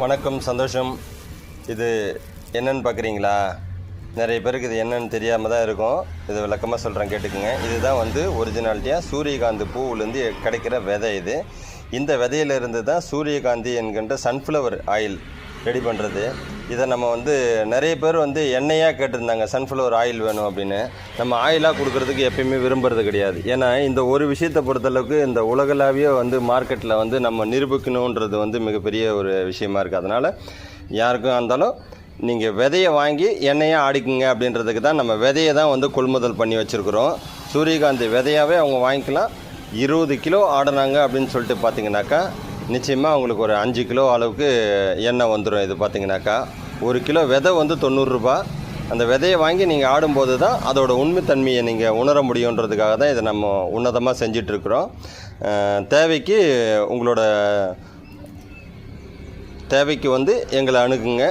வணக்கம், சந்தோஷம். இது என்னன்னு பார்க்குறீங்களா? நிறைய பேருக்கு இது என்னன்னு தெரியாமல் தான் இருக்கும். இது விளக்கமாக சொல்கிறேன், கேட்டுக்குங்க. இதுதான் வந்து ஒரிஜினாலிட்டியாக சூரியகாந்தி பூவிலேருந்து கிடைக்கிற விதை. இந்த விதையிலிருந்து தான் சூரியகாந்தி என்கின்ற சன்ஃப்ளவர் ஆயில் ரெடி பண்ணுறது. இதை நம்ம வந்து நிறைய பேர் வந்து எண்ணெயாக கேட்டிருந்தாங்க, சன்ஃப்ளவர் ஆயில் வேணும் அப்படின்னு. நம்ம ஆயிலாக கொடுக்கறதுக்கு எப்பயுமே விரும்புறது கிடையாது. ஏன்னா இந்த ஒரு விஷயத்தை பொறுத்தளவுக்கு இந்த உலகளாவிய வந்து மார்க்கெட்டில் வந்து நம்ம நிரூபிக்கணுன்றது வந்து மிகப்பெரிய ஒரு விஷயமா இருக்குது. அதனால் யாருக்கும் இருந்தாலும் நீங்கள் விதையை வாங்கி எண்ணெயாக ஆடிக்குங்க அப்படின்றதுக்கு தான் நம்ம விதையை தான் வந்து கொள்முதல் பண்ணி வச்சுருக்குறோம். சூரியகாந்தி விதையாகவே அவங்க வாங்கிக்கலாம். 20 கிலோ ஆடினாங்க அப்படின்னு சொல்லிட்டு பார்த்தீங்கன்னாக்கா நிச்சயமாக அவங்களுக்கு ஒரு 5 கிலோ அளவுக்கு எண்ணெய் வந்துடும். இது பார்த்தீங்கன்னாக்கா 1 கிலோ விதை வந்து 90 ரூபா. அந்த விதையை வாங்கி நீங்கள் ஆடும்போது தான் அதோட உண்மைத்தன்மையை நீங்கள் உணர முடியுன்றதுக்காக தான் இதை நம்ம உன்னதமாக செஞ்சிட்ருக்குறோம். தேவைக்கு வந்து எங்களை அணுகுங்க.